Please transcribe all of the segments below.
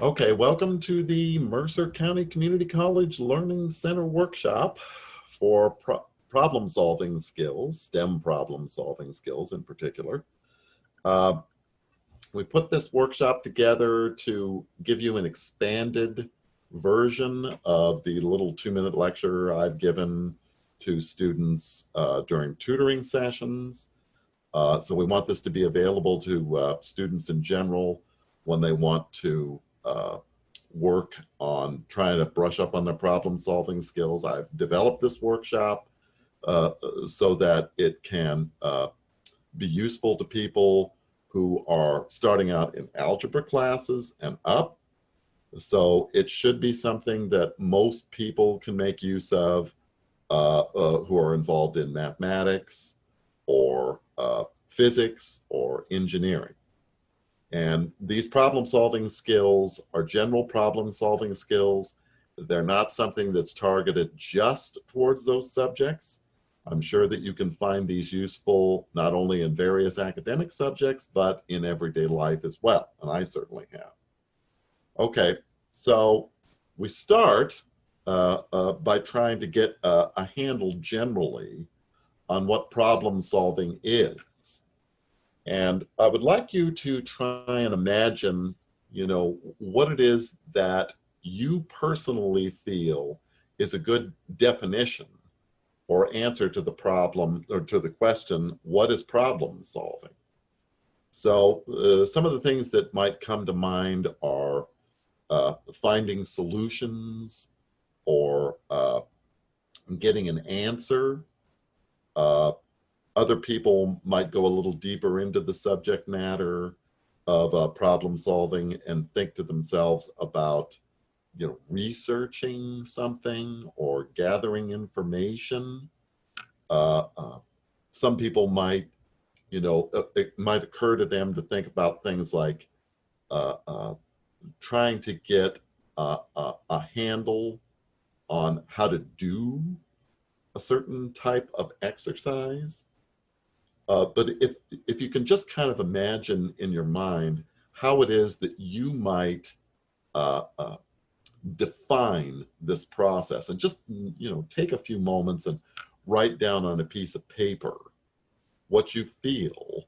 Okay, welcome to the Mercer County Community College Learning Center workshop for problem solving skills, STEM problem solving skills in particular. Uh, we put this workshop together to give you an expanded version of the little 2-minute lecture I've given to students during tutoring sessions. So we want this to be available to students in general when they want to work on trying to brush up on their problem solving skills. I've developed this workshop so that it can be useful to people who are starting out in algebra classes and up. So it should be something that most people can make use of who are involved in mathematics or physics or engineering. And these problem solving skills are general problem solving skills. They're not something that's targeted just towards those subjects. I'm sure that you can find these useful not only in various academic subjects, but in everyday life as well. And I certainly have. Okay, so we start by trying to get a handle generally on what problem solving is. And I would like you to try and imagine, what it is that you personally feel is a good definition or answer to the problem or to the question, what is problem solving? So some of the things that might come to mind are finding solutions or getting an answer. Other people might go a little deeper into the subject matter of problem solving and think to themselves about, researching something or gathering information. Some people might, it might occur to them to think about things like trying to get a handle on how to do a certain type of exercise. But if you can just kind of imagine in your mind how it is that you might define this process and just, take a few moments and write down on a piece of paper what you feel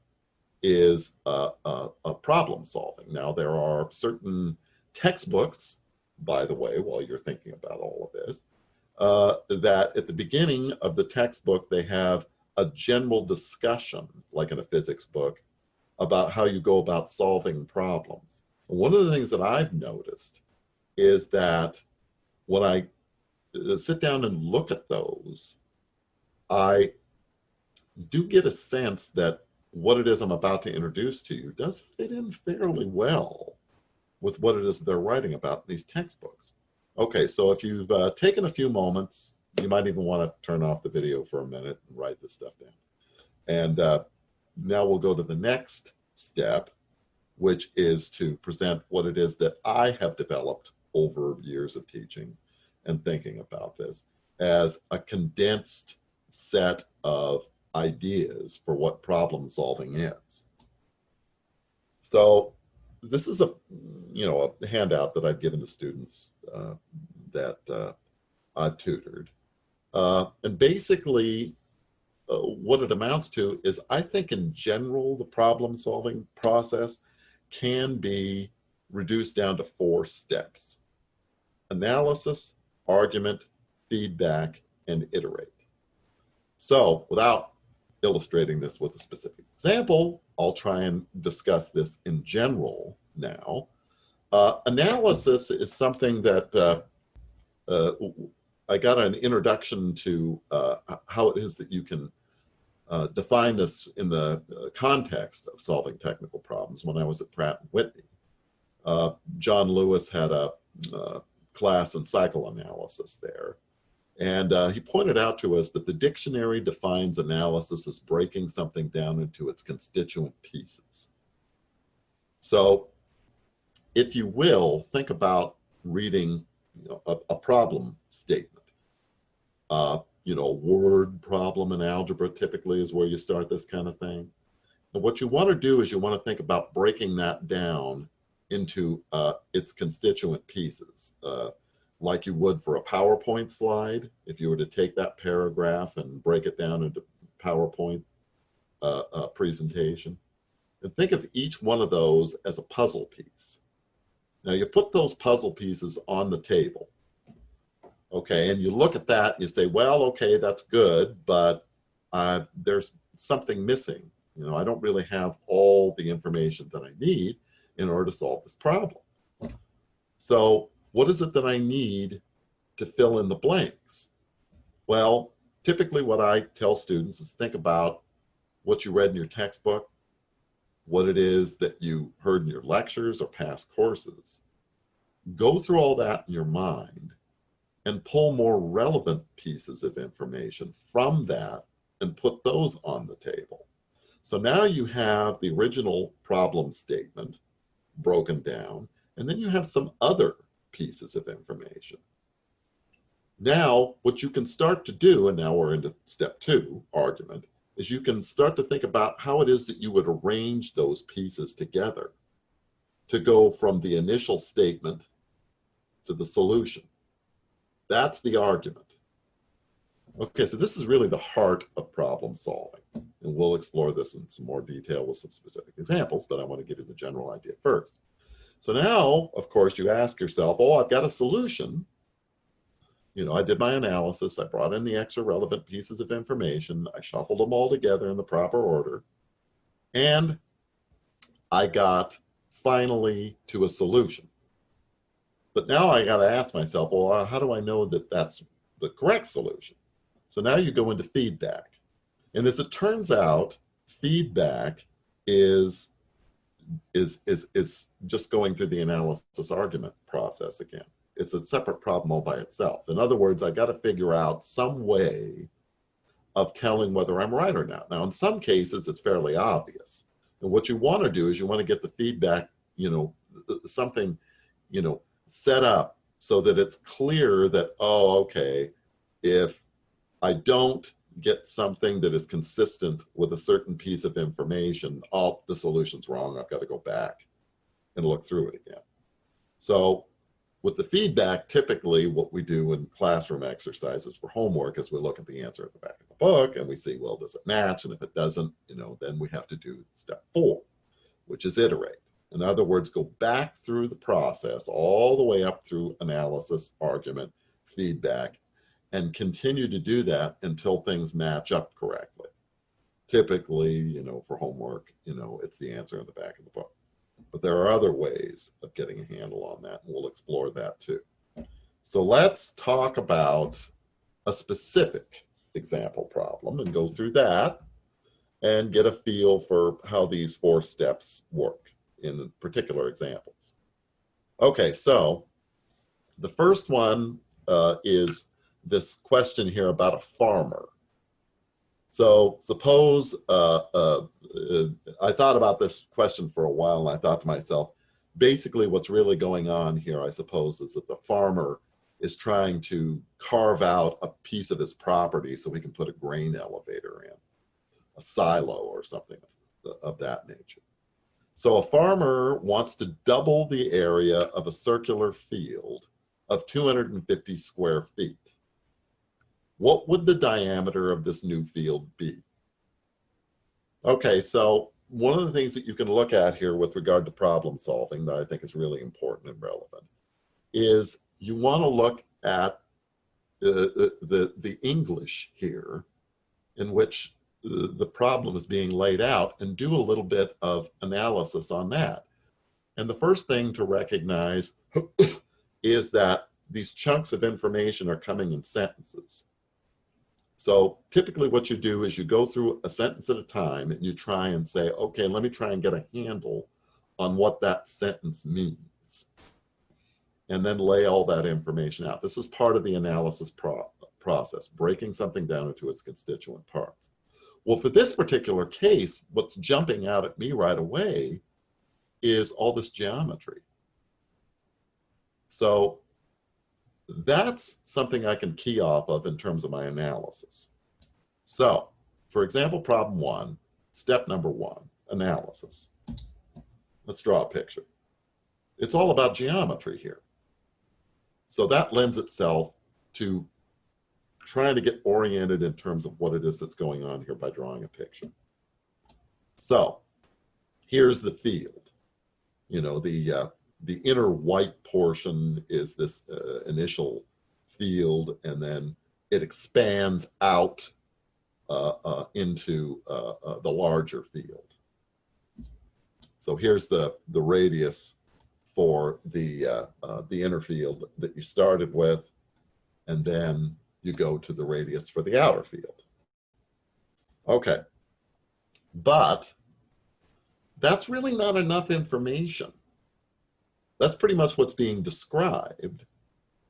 is a problem solving. Now, there are certain textbooks, by the way, while you're thinking about all of this, that at the beginning of the textbook, they have a general discussion, like in a physics book, about how you go about solving problems. One of the things that I've noticed is that when I sit down and look at those, I do get a sense that what it is I'm about to introduce to you does fit in fairly well with what it is they're writing about in these textbooks. Okay, so if you've taken a few moments, you might even want to turn off the video for a minute and write this stuff down. And now we'll go to the next step, which is to present what it is that I have developed over years of teaching and thinking about this as a condensed set of ideas for what problem solving is. So this is a handout that I've given to students that I've tutored. And basically, what it amounts to is, I think in general, the problem solving process can be reduced down to 4 steps: analysis, argument, feedback, and iterate. So without illustrating this with a specific example, I'll try and discuss this in general now. Analysis is something that I got an introduction to how it is that you can define this in the context of solving technical problems when I was at Pratt & Whitney. John Lewis had a class in psychoanalysis there. And he pointed out to us that the dictionary defines analysis as breaking something down into its constituent pieces. So if you will, think about reading a problem statement. A word problem in algebra typically is where you start this kind of thing. And what you want to do is you want to think about breaking that down into its constituent pieces, like you would for a PowerPoint slide. If you were to take that paragraph and break it down into PowerPoint presentation, and think of each one of those as a puzzle piece. Now you put those puzzle pieces on the table, okay, and you look at that and you say, well, okay, that's good, but there's something missing. You know, I don't really have all the information that I need in order to solve this problem. So what is it that I need to fill in the blanks? Well, typically what I tell students is think about what you read in your textbook, what it is that you heard in your lectures or past courses. Go through all that in your mind and pull more relevant pieces of information from that and put those on the table. So now you have the original problem statement broken down, and then you have some other pieces of information. Now, what you can start to do, and now we're into step 2, argument, is you can start to think about how it is that you would arrange those pieces together to go from the initial statement to the solution. That's the argument. Okay, so this is really the heart of problem solving, and we'll explore this in some more detail with some specific examples, but I want to give you the general idea first. So now, of course, you ask yourself, oh, I've got a solution. You know, I did my analysis, I brought in the extra relevant pieces of information, I shuffled them all together in the proper order, and I got finally to a solution. But now I got to ask myself, well, how do I know that that's the correct solution? So now you go into feedback. And as it turns out, feedback is just going through the analysis argument process again. It's a separate problem all by itself. In other words, I got to figure out some way of telling whether I'm right or not. Now, in some cases, it's fairly obvious. And what you want to do is you want to get the feedback, you know, something, you know, set up so that it's clear that, oh, okay, if I don't get something that is consistent with a certain piece of information, oh, the solution's wrong, I've got to go back and look through it again. So with the feedback, typically what we do in classroom exercises for homework is we look at the answer at the back of the book and we see, well, does it match? And if it doesn't, you know, then we have to do step 4, which is iterate. In other words, go back through the process all the way up through analysis, argument, feedback, and continue to do that until things match up correctly. Typically, you know, for homework, you know, it's the answer in the back of the book. But there are other ways of getting a handle on that, and we'll explore that too. So let's talk about a specific example problem and go through that and get a feel for how these 4 steps work in particular examples. Okay, so the first one is this question here about a farmer. So suppose, I thought about this question for a while and I thought to myself, basically what's really going on here, I suppose, is that the farmer is trying to carve out a piece of his property so he can put a grain elevator in, a silo or something of that nature. So a farmer wants to double the area of a circular field of 250 square feet. What would the diameter of this new field be? Okay, so one of the things that you can look at here with regard to problem solving that I think is really important and relevant is you want to look at the English here in which the problem is being laid out and do a little bit of analysis on that. And the first thing to recognize is that these chunks of information are coming in sentences. So typically what you do is you go through a sentence at a time and you try and say, okay, let me try and get a handle on what that sentence means. And then lay all that information out. This is part of the analysis process, breaking something down into its constituent parts. Well, for this particular case, what's jumping out at me right away is all this geometry. So that's something I can key off of in terms of my analysis. So, for example, problem 1, step number 1, analysis. Let's draw a picture. It's all about geometry here. So that lends itself to trying to get oriented in terms of what it is that's going on here by drawing a picture. So here's the field. You know, the inner white portion is this initial field, and then it expands out into the larger field. So here's the radius for the inner field that you started with, and then you go to the radius for the outer field. Okay, but that's really not enough information. That's pretty much what's being described.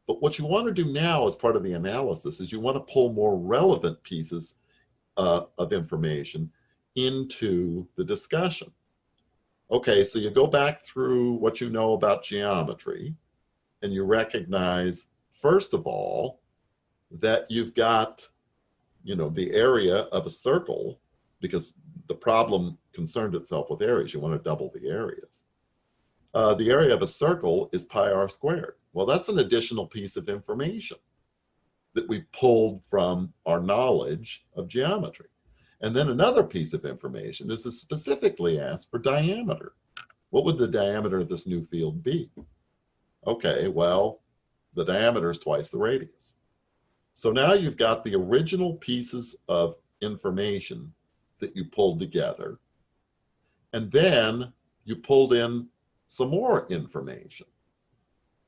But what you want to do now as part of the analysis is you want to pull more relevant pieces of information into the discussion. Okay, so you go back through what you know about geometry, and you recognize, first of all, that you've got, you know, the area of a circle, because the problem concerned itself with areas. You want to double the areas. The area of a circle is pi r squared. Well, that's an additional piece of information that we've pulled from our knowledge of geometry. And then another piece of information is to specifically ask for diameter. What would the diameter of this new field be? Okay, well, the diameter is twice the radius. So now you've got the original pieces of information that you pulled together, and then you pulled in some more information.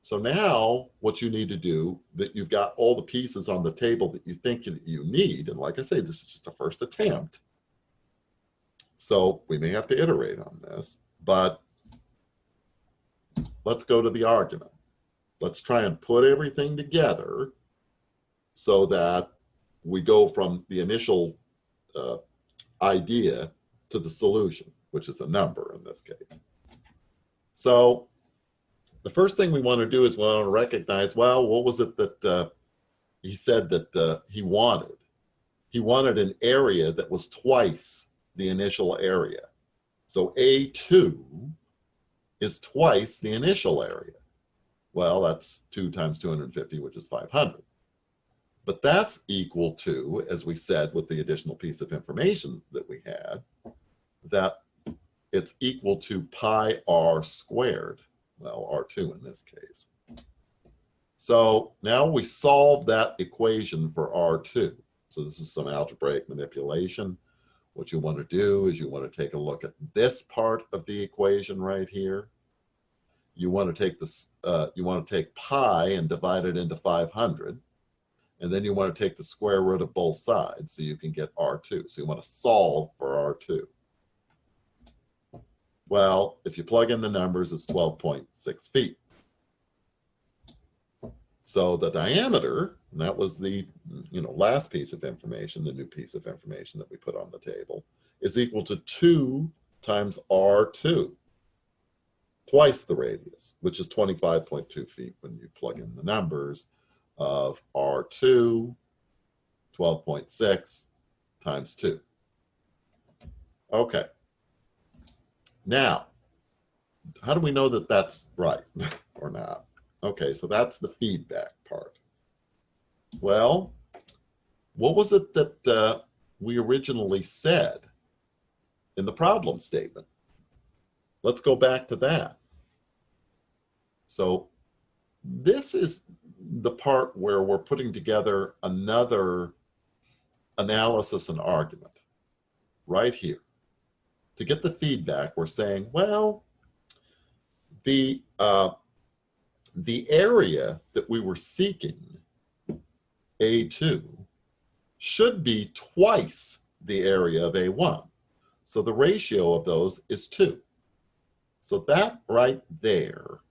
So now what you need to do, that you've got all the pieces on the table that you think that you need, and like I say, this is just the first attempt. So we may have to iterate on this, but let's go to the argument. Let's try and put everything together so that we go from the initial idea to the solution, which is a number in this case. So the first thing we want to do is we want to recognize, well, what was it that he said that he wanted? He wanted an area that was twice the initial area. So A2 is twice the initial area. Well, that's 2 times 250, which is 500. But that's equal to, as we said with the additional piece of information that we had, that it's equal to pi r squared. Well, R2 in this case. So now we solve that equation for R2. So this is some algebraic manipulation. What you want to do is you want to take a look at this part of the equation right here. You want to take this, you want to take pi and divide it into 500. And then you want to take the square root of both sides so you can get R2. So you want to solve for R2. Well, if you plug in the numbers, it's 12.6 feet. So the diameter, and that was the last piece of information, the new piece of information that we put on the table, is equal to 2 times R2, twice the radius, which is 25.2 feet when you plug in the numbers of R2, 12.6 times 2. Okay. Now, how do we know that that's right or not? Okay, so that's the feedback part. Well, what was it that we originally said in the problem statement? Let's go back to that. So this is the part where we're putting together another analysis and argument right here. To get the feedback, we're saying, well, the area that we were seeking, A2, should be twice the area of A1. So the ratio of those is 2. So that right there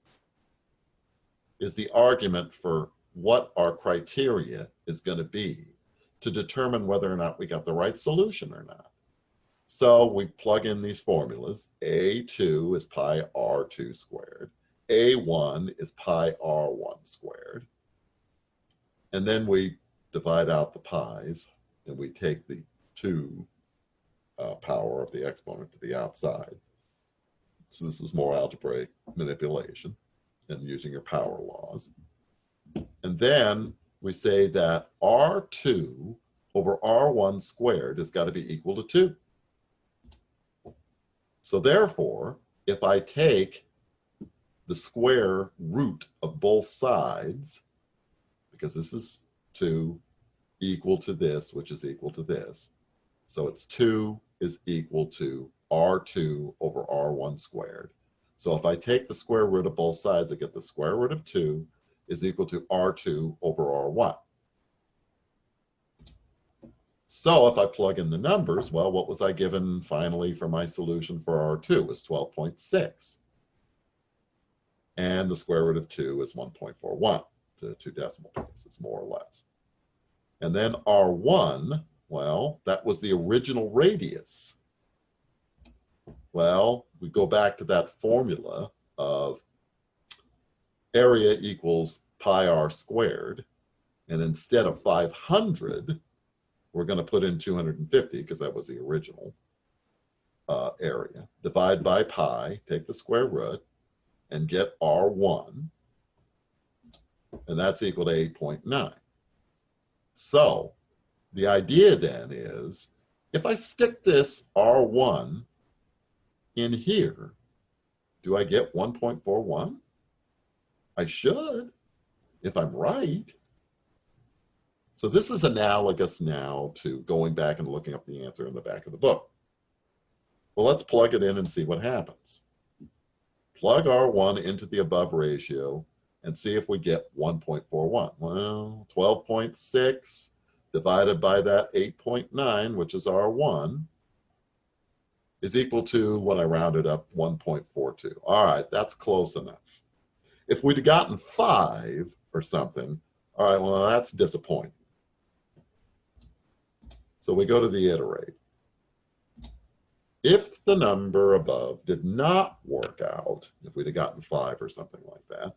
is the argument for what our criteria is going to be to determine whether or not we got the right solution or not. So we plug in these formulas. A2 is pi r2 squared. A1 is pi r1 squared. And then we divide out the pi's, and we take the 2 power of the exponent to the outside. So this is more algebraic manipulation and using your power laws. And then we say that R2 over R1 squared has got to be equal to 2. So therefore, if I take the square root of both sides, because this is 2 equal to this, which is equal to this. So it's 2 is equal to R2 over R1 squared. So if I take the square root of both sides, I get the square root of 2 is equal to R2 over R1. So if I plug in the numbers, well, what was I given finally for my solution for R2? It was 12.6. And the square root of 2 is 1.41 to 2 decimal places, more or less. And then R1, well, that was the original radius. Well, we go back to that formula of area equals pi r squared. And instead of 500, we're going to put in 250 because that was the original area. Divide by pi, take the square root, and get R1. And that's equal to 8.9. So the idea then is, if I stick this R1 in here, do I get 1.41? I should, if I'm right. So this is analogous now to going back and looking up the answer in the back of the book. Well, let's plug it in and see what happens. Plug R1 into the above ratio and see if we get 1.41. Well, 12.6 divided by that 8.9, which is R1, is equal to, when I round it up, 1.42. All right, that's close enough. If we'd have gotten 5 or something, all right, well, that's disappointing. So we go to the iterate. If the number above did not work out, if we'd have gotten 5 or something like that,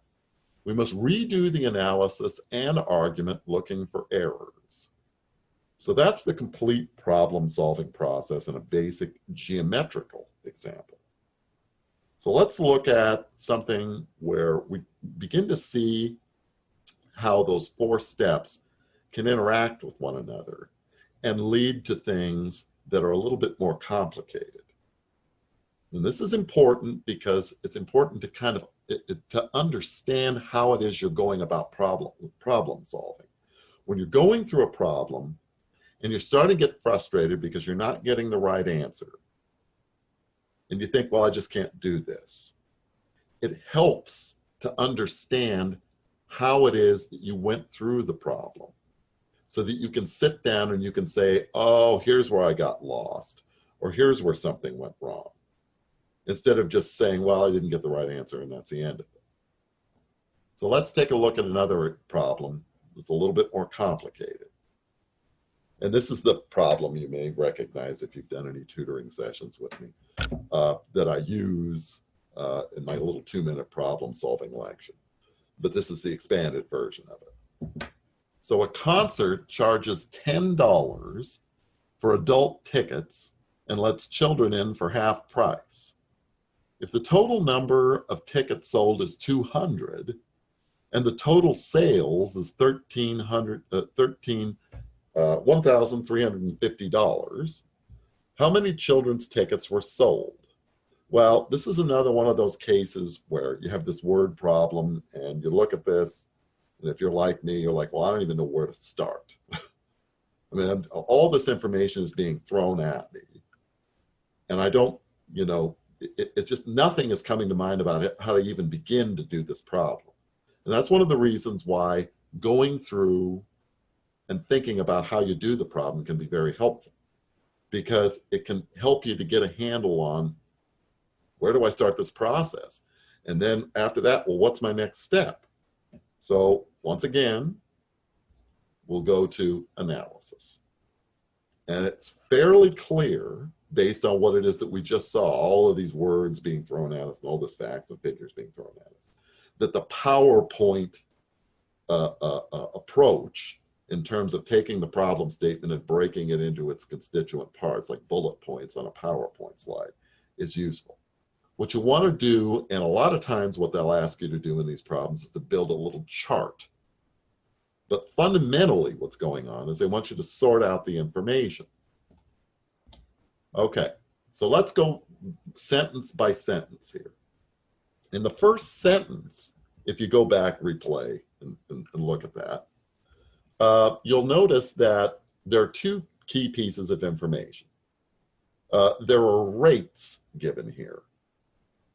we must redo the analysis and argument looking for errors. So that's the complete problem-solving process in a basic geometrical example. So let's look at something where we begin to see how those 4 steps can interact with one another and lead to things that are a little bit more complicated. And this is important because it's important to kind of to understand how it is you're going about problem solving. When you're going through a problem and you're starting to get frustrated because you're not getting the right answer, and you think, well, I just can't do this, it helps to understand how it is that you went through the problem so that you can sit down and you can say, oh, here's where I got lost, or here's where something went wrong, instead of just saying, well, I didn't get the right answer and that's the end of it. So let's take a look at another problem that's a little bit more complicated. And this is the problem you may recognize if you've done any tutoring sessions with me that I use in my little 2-minute problem solving lecture. But this is the expanded version of it. So a concert charges $10 for adult tickets and lets children in for half price. If the total number of tickets sold is 200 and the total sales is $1,350, how many children's tickets were sold? Well, this is another one of those cases where you have this word problem and you look at this, and if you're like me, you're like, well, I don't even know where to start. I mean, all this information is being thrown at me. And I don't, you know, it's just nothing is coming to mind about it, how to even begin to do this problem. And that's one of the reasons why going through and thinking about how you do the problem can be very helpful, because it can help you to get a handle on, where do I start this process? And then after that, well, what's my next step? So once again, we'll go to analysis. And it's fairly clear, based on what it is that we just saw, all of these words being thrown at us and all this facts and figures being thrown at us, that the PowerPoint approach in terms of taking the problem statement and breaking it into its constituent parts, like bullet points on a PowerPoint slide, is useful. what you want to do, and a lot of times what they'll ask you to do in these problems is to build a little chart. But fundamentally what's going on is they want you to sort out the information. Okay, so let's go sentence by sentence here. In the first sentence, if you go back, replay, and look at that, you'll notice that there are two key pieces of information. There are rates given here.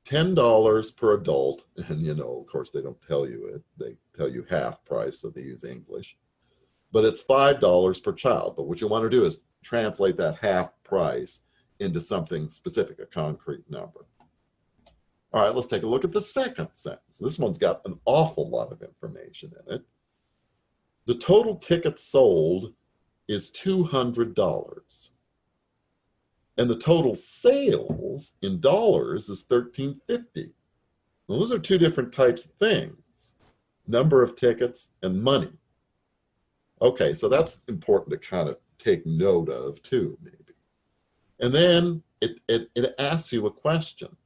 $10 per adult, and you know, of course, they don't tell you it. They tell you half price, so they use English. But it's $5 per child. But what you want to do is translate that half price into something specific, a concrete number. All right, let's take a look at the second sentence. This one's got an awful lot of information in it. The total tickets sold is $200. And the total sales in dollars is $13.50. Those are two different types of things. Number of tickets and money. Okay, so that's important to kind of take note of too, maybe. And then it asks you a question.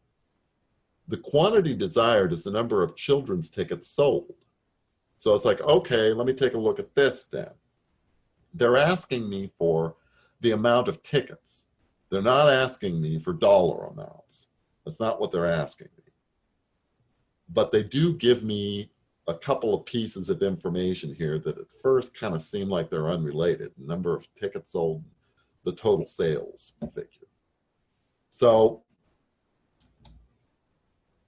The quantity desired is the number of children's tickets sold. So it's like, okay, let me take a look at this then. They're asking me for the amount of tickets. They're not asking me for dollar amounts. That's not what they're asking me. But they do give me a couple of pieces of information here that at first kind of seem like they're unrelated. Number of tickets sold, the total sales figure. So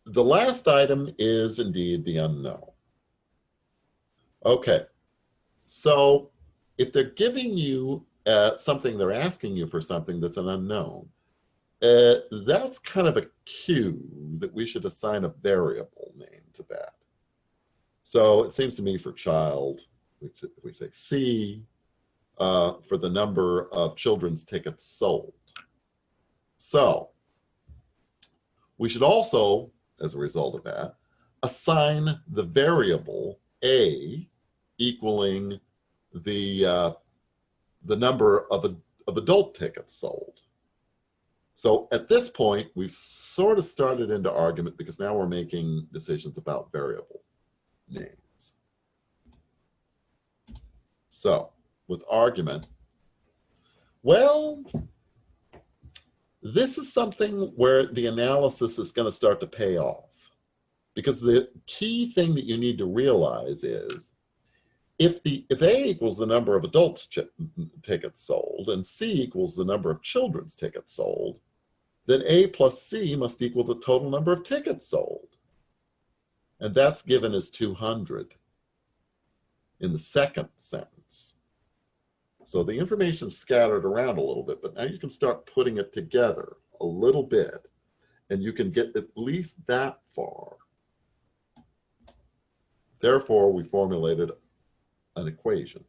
the last item is indeed the unknown. Okay, so if they're giving you something, they're asking you for something that's an unknown, that's kind of a cue that we should assign a variable name to that. So it seems to me for child, we say C, for the number of children's tickets sold. So we should also, as a result of that, assign the variable A equaling the number of adult tickets sold. So at this point, we've sort of started into argument because now we're making decisions about variable names. So with argument, well, this is something where the analysis is going to start to pay off. Because the key thing that you need to realize is if A equals the number of adults tickets sold and C equals the number of children's tickets sold, then A plus C must equal the total number of tickets sold. And that's given as 200 in the second sentence. So the information is scattered around a little bit, but now you can start putting it together a little bit, and you can get at least that far. Therefore, we formulated an equation.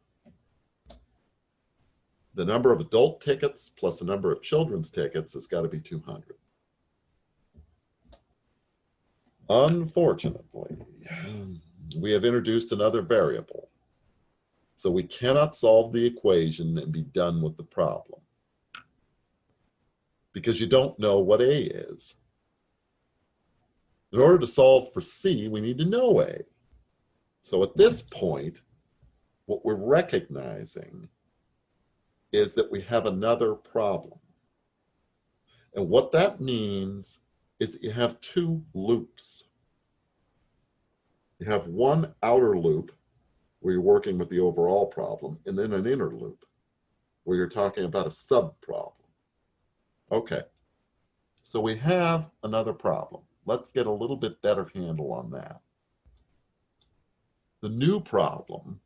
The number of adult tickets plus the number of children's tickets has got to be 200. Unfortunately, we have introduced another variable. So we cannot solve the equation and be done with the problem because you don't know what A is. In order to solve for C, we need to know A. So at this point, what we're recognizing is that we have another problem. And what that means is that you have two loops. You have one outer loop where you're working with the overall problem, and then an inner loop where you're talking about a sub-problem. Okay, so we have another problem. Let's get a little bit better handle on that. The new problem,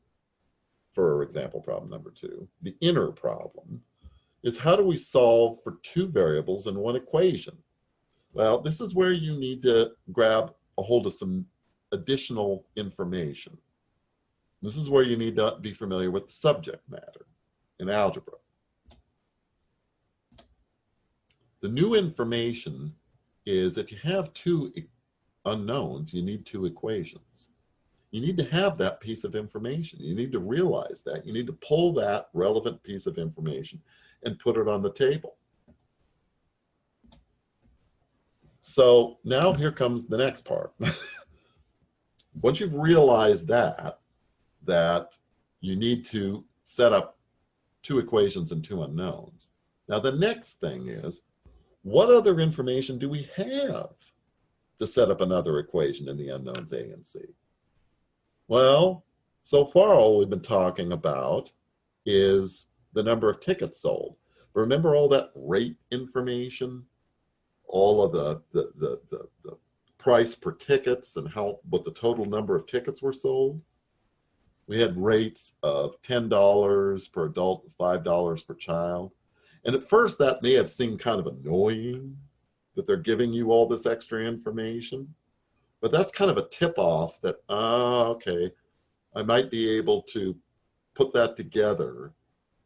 for example, problem number 2, the inner problem, is how do we solve for two variables in one equation? Well, this is where you need to grab a hold of some additional information. This is where you need to be familiar with the subject matter in algebra. The new information is if you have two unknowns, you need two equations. You need to have that piece of information. You need to realize that. You need to pull that relevant piece of information and put it on the table. So now here comes the next part. Once you've realized that you need to set up two equations and two unknowns. Now the next thing is, what other information do we have to set up another equation in the unknowns A and C? Well, so far all we've been talking about is the number of tickets sold. Remember all that rate information, all of the price per tickets and what the total number of tickets were sold? We had rates of $10 per adult, $5 per child. And at first that may have seemed kind of annoying that they're giving you all this extra information, but that's kind of a tip-off that, okay, I might be able to put that together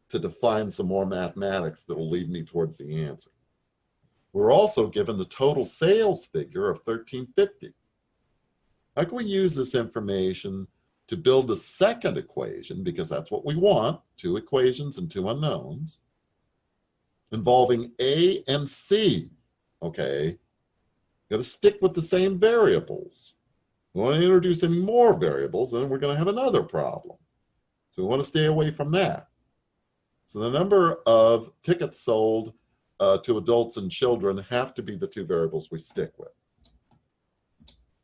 to define some more mathematics that will lead me towards the answer. We're also given the total sales figure of $13.50. How can we use this information to build a second equation, because that's what we want, two equations and two unknowns, involving A and C, okay? Got to stick with the same variables. We want to introduce any more variables, then we're going to have another problem. So we want to stay away from that. So the number of tickets sold to adults and children have to be the two variables we stick with.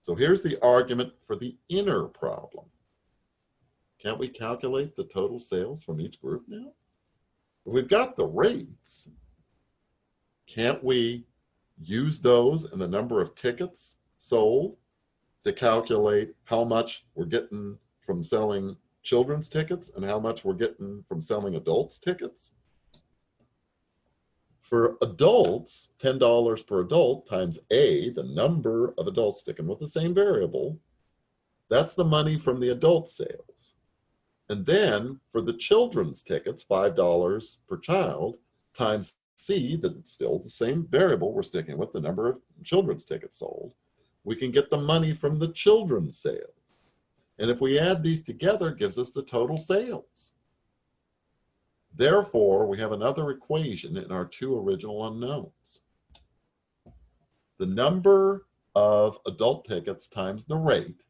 So here's the argument for the inner problem. Can't we calculate the total sales from each group now? We've got the rates. Can't we use those and the number of tickets sold to calculate how much we're getting from selling children's tickets and how much we're getting from selling adults' tickets? For adults, $10 per adult times A, the number of adults, sticking with the same variable, that's the money from the adult sales. And then for the children's tickets, $5 per child times C, still the same variable we're sticking with, the number of children's tickets sold, we can get the money from the children's sales. And if we add these together, it gives us the total sales. Therefore, we have another equation in our two original unknowns. The number of adult tickets times the rate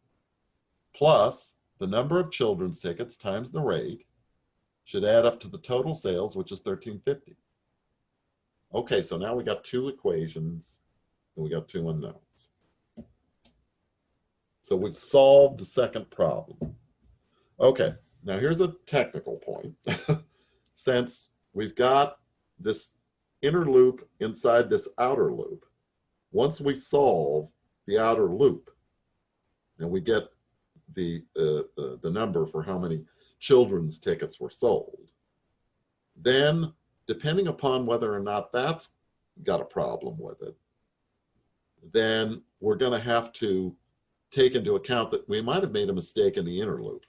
plus the number of children's tickets times the rate should add up to the total sales, which is $13.50. Okay, so now we got two equations and we got two unknowns. So we've solved the second problem. Okay, now here's a technical point. Since we've got this inner loop inside this outer loop, once we solve the outer loop and we get the number for how many children's tickets were sold, then depending upon whether or not that's got a problem with it, then we're going to have to take into account that we might have made a mistake in the inner loop.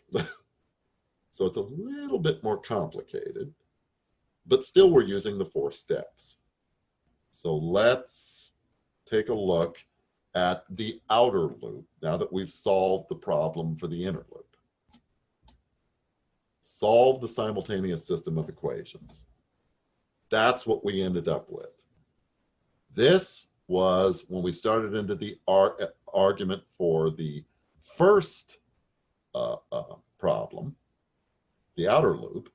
So it's a little bit more complicated, but still we're using the 4 steps. So let's take a look at the outer loop now that we've solved the problem for the inner loop. Solve the simultaneous system of equations. That's what we ended up with. This was when we started into the argument for the first problem, the outer loop.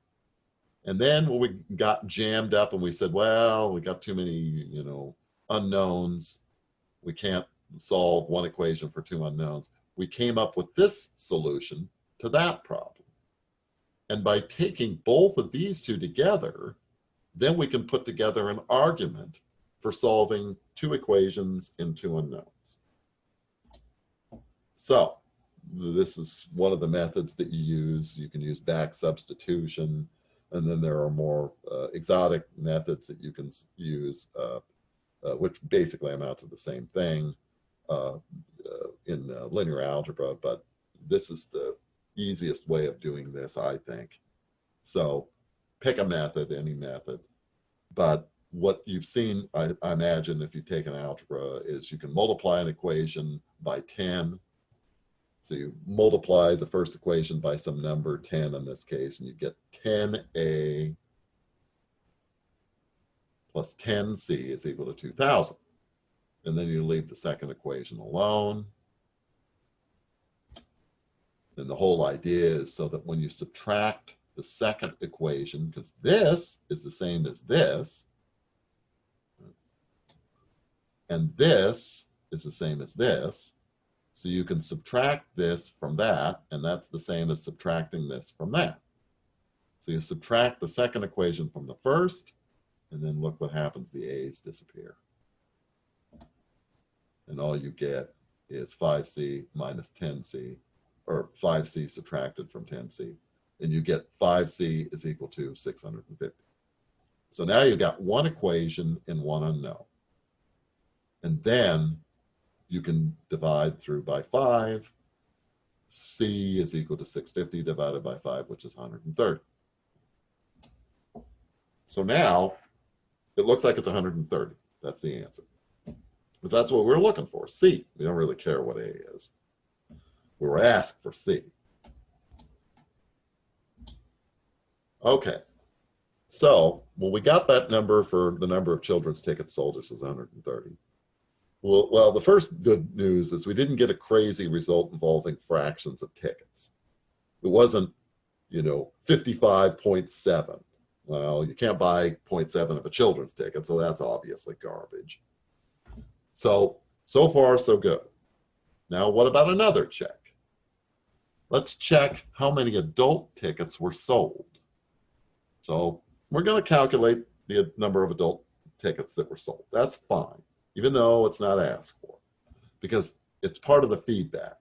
And then when we got jammed up and we said, well, we got too many, unknowns. We can't solve one equation for two unknowns. We came up with this solution to that problem. And by taking both of these two together, then we can put together an argument for solving two equations in two unknowns. So this is one of the methods that you use. You can use back substitution, and then there are more exotic methods that you can use, which basically amount to the same thing in linear algebra, but this is the easiest way of doing this, I think. So pick a method, any method, but what you've seen, I imagine, if you take an algebra, is you can multiply an equation by 10. So you multiply the first equation by some number, 10 in this case, and you get 10a plus 10c is equal to 2,000. and then you leave the second equation alone. And the whole idea is so that when you subtract the second equation, because this is the same as this, and this is the same as this, so you can subtract this from that, and that's the same as subtracting this from that. So you subtract the second equation from the first, and then look what happens, the a's disappear. And all you get is 5c minus 10c, or 5c subtracted from 10c. And you get 5c is equal to 650. So now you've got one equation and one unknown. And then you can divide through by 5. C is equal to 650 divided by 5, which is 130. So now it looks like it's 130. That's the answer. But that's what we're looking for, C. We don't really care what A is. We were asked for C. Okay. So, well, we got that number for the number of children's tickets sold, which is 130. Well, the first good news is we didn't get a crazy result involving fractions of tickets. It wasn't, 55.7. Well, you can't buy 0.7 of a children's ticket, so that's obviously garbage. So far, so good. Now, what about another check? Let's check how many adult tickets were sold. So we're going to calculate the number of adult tickets that were sold. That's fine, even though it's not asked for, because it's part of the feedback.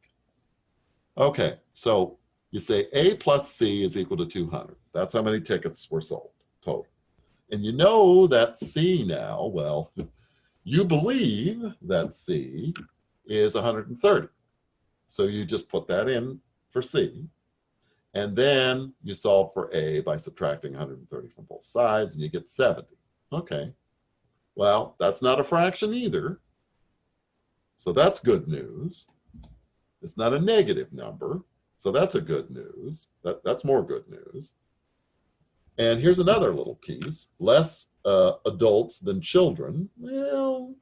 Okay, so you say A plus C is equal to 200. That's how many tickets were sold total. And you know that C now, well, you believe that C is 130. So you just put that in for C. And then you solve for A by subtracting 130 from both sides, and you get 70. Okay. Well, that's not a fraction either. So that's good news. It's not a negative number. So that's a good news. That's more good news. And here's another little piece. Less adults than children. Well,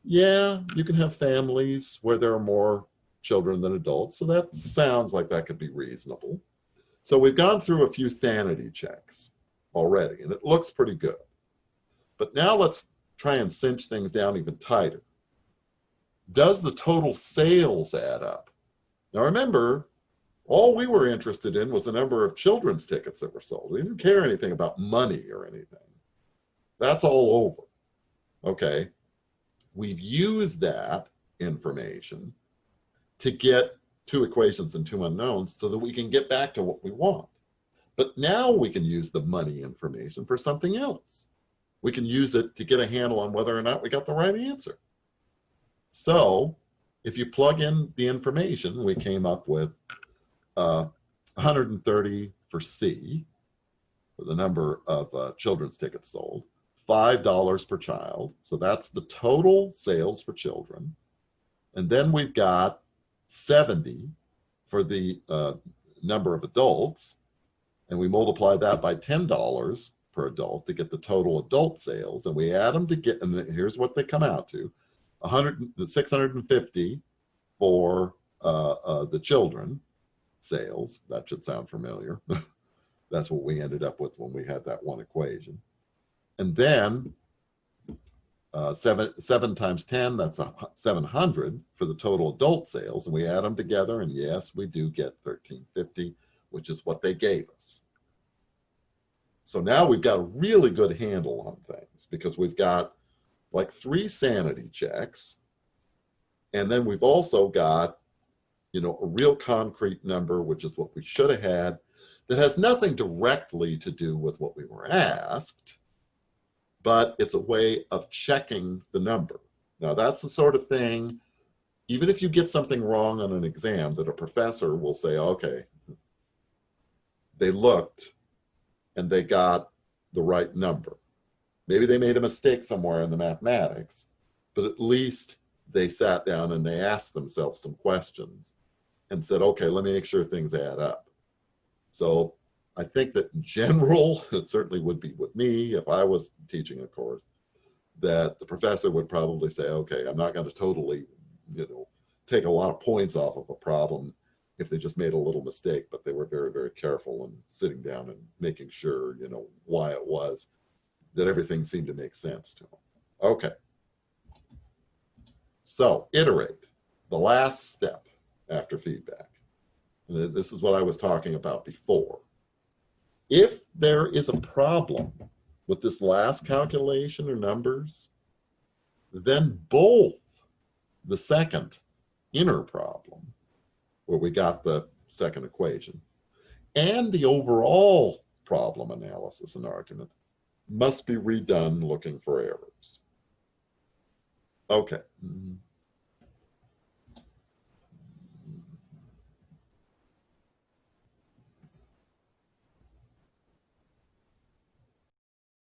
yeah, you can have families where there are more children than adults. So that sounds like that could be reasonable. So we've gone through a few sanity checks already, and it looks pretty good. But now let's try and cinch things down even tighter. Does the total sales add up? Now remember, all we were interested in was the number of children's tickets that were sold. We didn't care anything about money or anything. That's all over. Okay. We've used that information to get two equations and two unknowns so that we can get back to what we want. But now we can use the money information for something else. We can use it to get a handle on whether or not we got the right answer. So if you plug in the information, we came up with 130 for C, for the number of children's tickets sold, $5 per child. So that's the total sales for children. And then we've got 70 for the number of adults. And we multiply that by $10 per adult to get the total adult sales. And we add them to get, and here's what they come out to, 650 for the children sales. That should sound familiar. That's what we ended up with when we had that one equation. And then 7 times 10, that's 700 for the total adult sales. And we add them together, and yes, we do get 1350, which is what they gave us. So now we've got a really good handle on things because we've got like 3 sanity checks. And then we've also got, a real concrete number, which is what we should have had, that has nothing directly to do with what we were asked, but it's a way of checking the number. Now, that's the sort of thing, even if you get something wrong on an exam, that a professor will say, okay, they looked and they got the right number. Maybe they made a mistake somewhere in the mathematics, but at least they sat down and they asked themselves some questions and said, okay, let me make sure things add up. So I think that in general, it certainly would be with me if I was teaching a course, that the professor would probably say, okay, I'm not going to totally, take a lot of points off of a problem if they just made a little mistake, but they were very, very careful in sitting down and making sure, why it was that everything seemed to make sense to them. Okay. So iterate, the last step after feedback. And this is what I was talking about before. If there is a problem with this last calculation or numbers, then both the second inner problem, where we got the second equation, and the overall problem analysis and argument must be redone looking for errors. Okay.